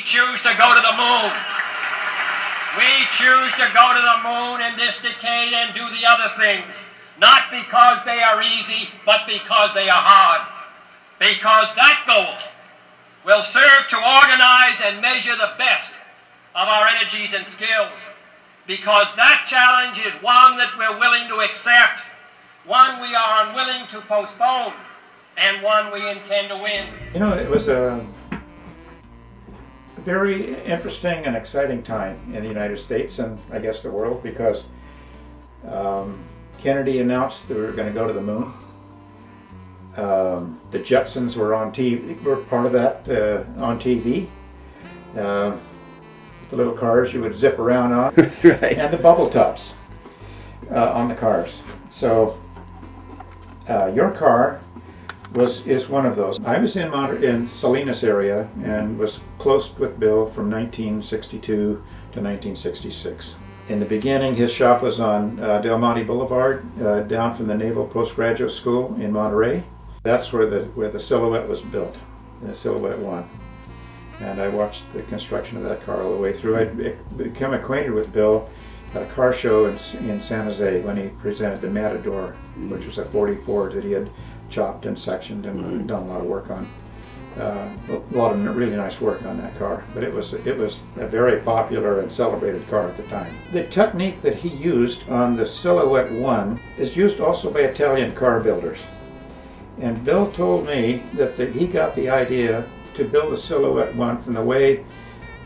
choose to go to the moon. We choose to go to the moon in this decade and do the other things, not because they are easy, but because they are hard. Because that goal will serve to organize and measure the best of our energies and skills. Because that challenge is one that we're willing to accept, one we are unwilling to postpone, and one we intend to win. You know, it was a very interesting and exciting time in the United States and I guess the world, because Kennedy announced that we were going to go to the moon. The Jetsons were on TV, were part of that on TV. The little cars you would zip around on, Right. and the bubble tops on the cars. So your car is one of those. I was in Salinas area and was close with Bill from 1962 to 1966. In the beginning, his shop was on Del Monte Boulevard, down from the Naval Postgraduate School in Monterey. That's where the Silhouette was built, the Silhouette 1. And I watched the construction of that car all the way through. I'd become acquainted with Bill at a car show in San Jose when he presented the Matador, which was a 44 that he had chopped and sectioned and done a lot of work on. A lot of really nice work on that car, but it was a very popular and celebrated car at the time. The technique that he used on the Silhouette 1 is used also by Italian car builders. And Bill told me that he got the idea to build the Silhouette 1 from the way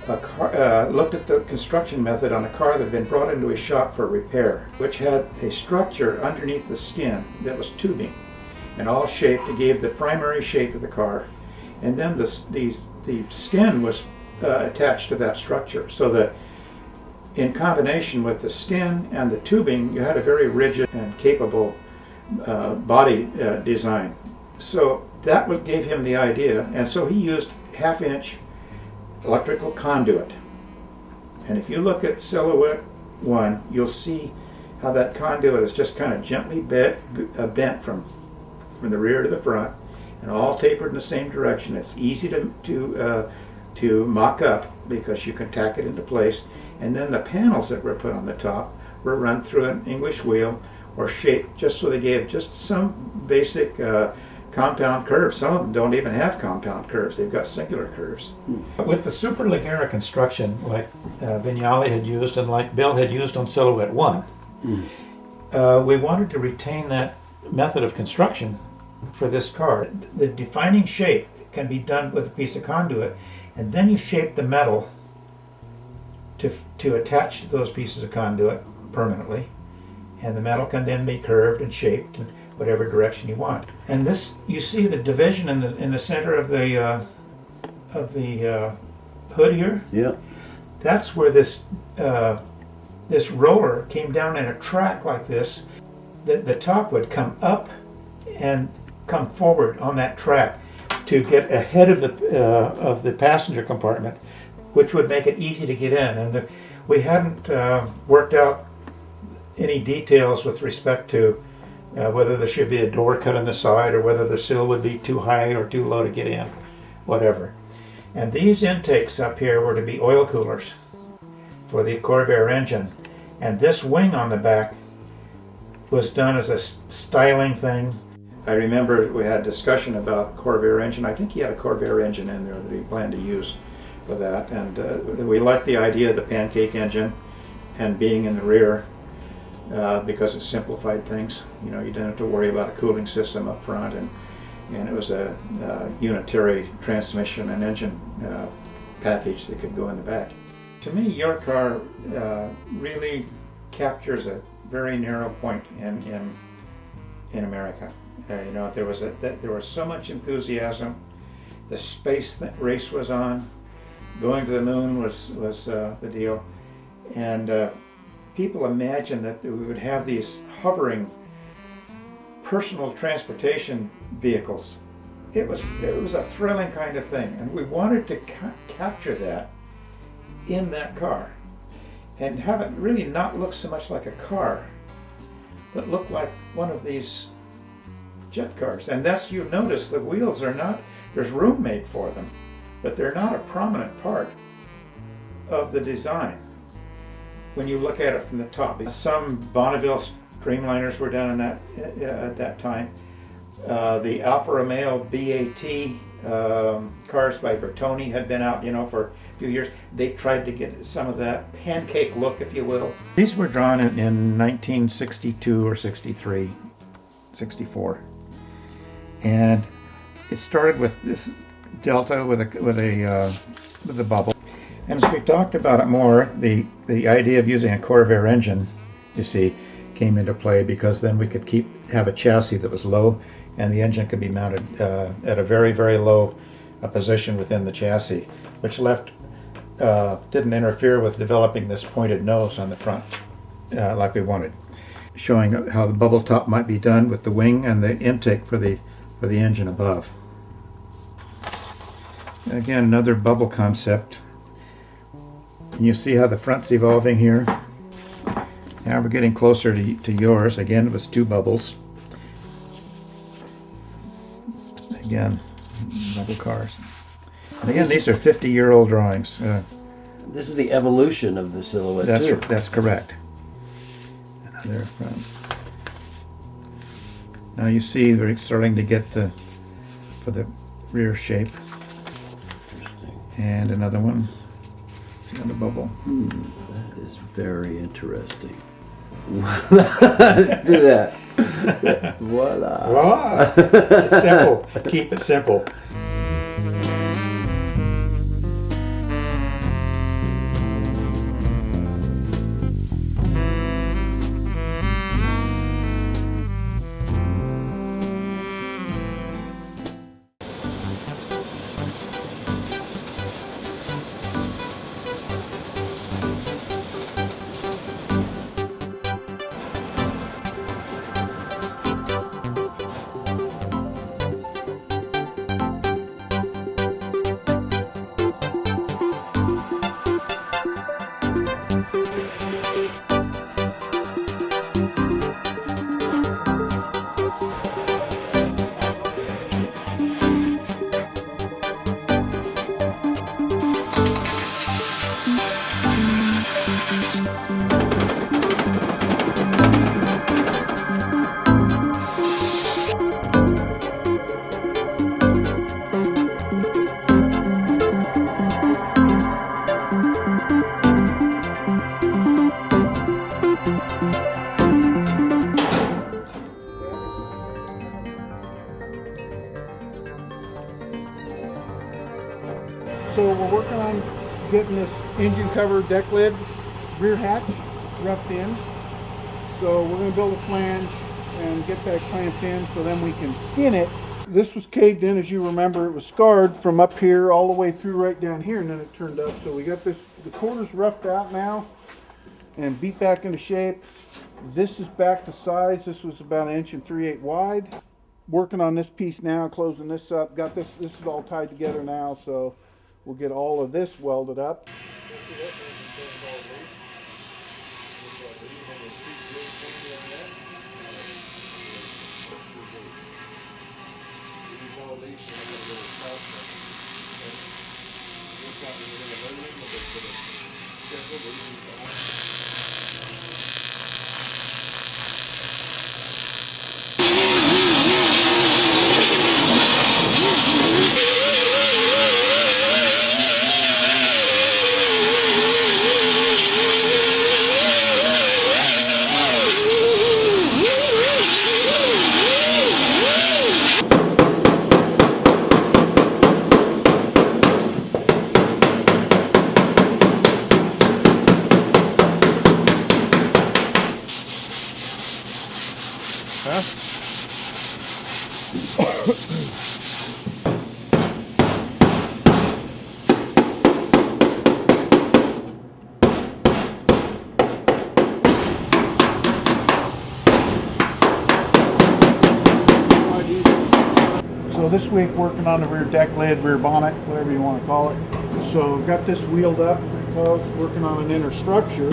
a car, looked at the construction method on a car that had been brought into his shop for repair, which had a structure underneath the skin that was tubing and all shaped. It gave the primary shape of the car, and then the skin was attached to that structure, so that in combination with the skin and the tubing, you had a very rigid and capable body design. So that gave him the idea, and so he used half-inch electrical conduit. And if you look at Silhouette 1, you'll see how that conduit is just kind of gently bent from the rear to the front, and all tapered in the same direction. It's easy to mock up because you can tack it into place. And then the panels that were put on the top were run through an English wheel or shaped just so they gave just some basic compound curves. Some of them don't even have compound curves. They've got singular curves. With the Superleggera construction, like Vignali had used and like Bill had used on Silhouette 1, we wanted to retain that method of construction for this car. The defining shape can be done with a piece of conduit, and then you shape the metal to attach to those pieces of conduit permanently, and the metal can then be curved and shaped in whatever direction you want. And this, you see the division in the center of the hood here. Yeah. That's where this roller came down in a track like this. The top would come up and come forward on that track to get ahead of the passenger compartment, which would make it easy to get in. And we hadn't worked out any details with respect to whether there should be a door cut on the side or whether the sill would be too high or too low to get in, whatever. And these intakes up here were to be oil coolers for the Corvair engine. And this wing on the back was done as a styling thing. I remember we had discussion about Corvair engine. I think he had a Corvair engine in there that he planned to use for that. And we liked the idea of the pancake engine and being in the rear because it simplified things. You know, you didn't have to worry about a cooling system up front, and it was a unitary transmission and engine package that could go in the back. To me, your car really captures a very narrow point in America. You know, there was so much enthusiasm. The space race was on. Going to the moon was the deal, and people imagined that we would have these hovering personal transportation vehicles. It was a thrilling kind of thing, and we wanted to capture that in that car and have it really not look so much like a car, but look like one of these jet cars. And that's, you notice the wheels are not, there's room made for them, but they're not a prominent part of the design when you look at it from the top. Some Bonneville streamliners were done in that at that time. The Alfa Romeo BAT cars by Bertoni had been out, for a few years. They tried to get some of that pancake look, if you will. These were drawn in 1962 or 63, 64, and it started with this Delta with a bubble. And as we talked about it more, the idea of using a Corvair engine, you see, came into play, because then we could have a chassis that was low, and the engine could be mounted at a very, very low position within the chassis, which didn't interfere with developing this pointed nose on the front like we wanted, showing how the bubble top might be done with the wing and the intake for the engine above. Again, another bubble concept. And you see how the front's evolving here. Now we're getting closer to yours. Again, it was 2 bubbles. Again, bubble cars. And again, these are 50-year-old drawings. This is the evolution of the silhouette, too. That's correct. Another front. Now you see we're starting to get for the rear shape. Interesting. And another one. See on the bubble. That is very interesting. Let's do that. Voila. Voila! It's simple. Keep it simple. So we're working on getting this engine cover deck lid rear hatch roughed in. So we're going to build a flange and get that clamped in so then we can skin it. This was caved in, as you remember. It was scarred from up here all the way through right down here, and then it turned up. So we got the quarters roughed out now and beat back into shape. This is back to size. This was about 1 3/8 inches wide. Working on this piece now, closing this up. Got this is all tied together now, so we'll get all of this welded up. So this week working on the rear deck lid, rear bonnet, whatever you want to call it. So got this wheeled up, working on an inner structure.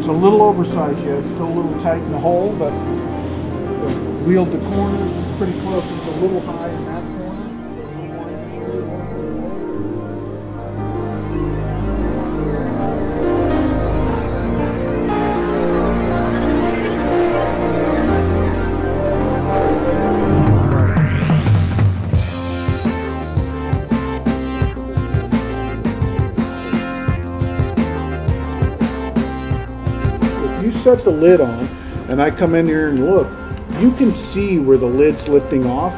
It's a little oversized yet. It's still a little tight in the hole, but the wheel to corner is pretty close. It's a little high in that corner. Set the lid on and I come in here and look, you can see where the lid's lifting off,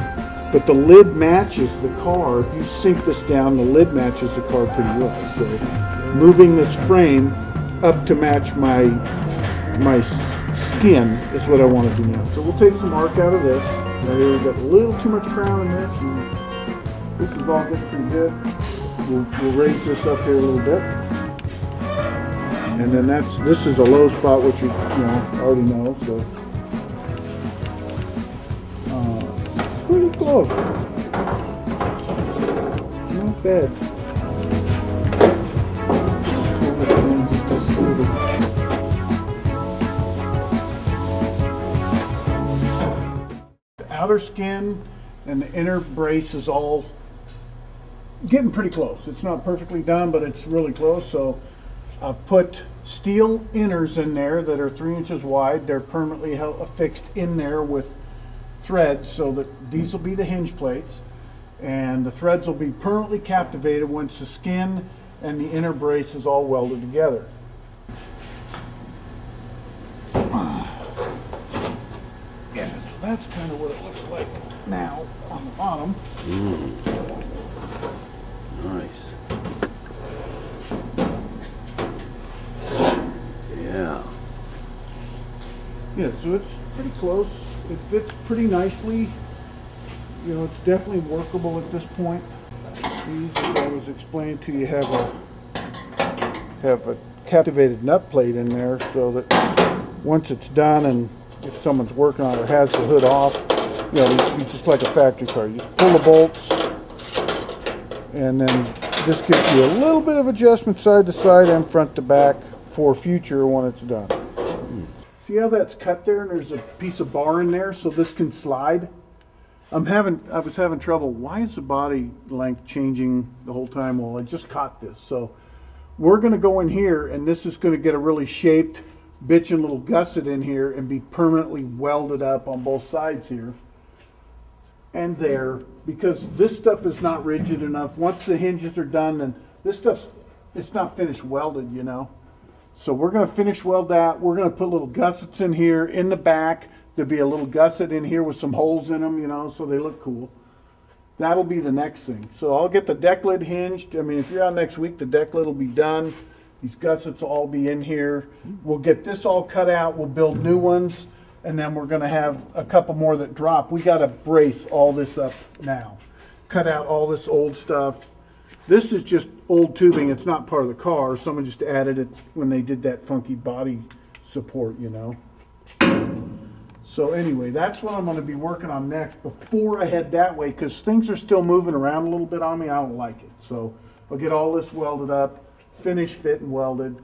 but the lid matches the car. If you sink this down, the lid matches the car pretty well. So moving this frame up to match my skin is what I want to do now. So we'll take some arc out of this. Right here we've got a little too much crown in this, and this is all getting pretty good. We'll raise this up here a little bit. And then this is a low spot, which you already know, so pretty close. Not bad. The outer skin and the inner brace is all getting pretty close. It's not perfectly done, but it's really close. So I've put steel inners in there that are 3 inches wide. They're permanently affixed in there with threads, so that these will be the hinge plates, and the threads will be permanently captivated once the skin and the inner brace is all welded together. Yeah, so that's kind of what it looks like now on the bottom. Nice. Yeah, so it's pretty close. It fits pretty nicely. You know, it's definitely workable at this point. These, as I was explaining to you, have a captivated nut plate in there, so that once it's done, and if someone's working on it, has the hood off, you know, it's just like a factory car. You just pull the bolts, and then this gives you a little bit of adjustment side to side and front to back for future when it's done. See how that's cut there, and there's a piece of bar in there so this can slide? I was having trouble. Why is the body length changing the whole time? Well, I just caught this. So we're going to go in here, and this is going to get a really shaped bitchin' little gusset in here and be permanently welded up on both sides here and there, because this stuff is not rigid enough. Once the hinges are done, then this stuff, it's not finished welded, you know. So we're going to finish weld that. We're going to put little gussets in here in the back. There'll be a little gusset in here with some holes in them, you know, so they look cool. That'll be the next thing. So I'll get the deck lid hinged. I mean, if you're out next week, the deck lid will be done. These gussets will all be in here. We'll get this all cut out. We'll build new ones, and then we're going to have a couple more that drop. We got to brace all this up now. Cut out all this old stuff. This is just old tubing. It's not part of the car. Someone just added it when they did that funky body support, you know. So anyway, that's what I'm going to be working on next before I head that way, because things are still moving around a little bit on me. I don't like it. So I'll get all this welded up, finished, fit, and welded.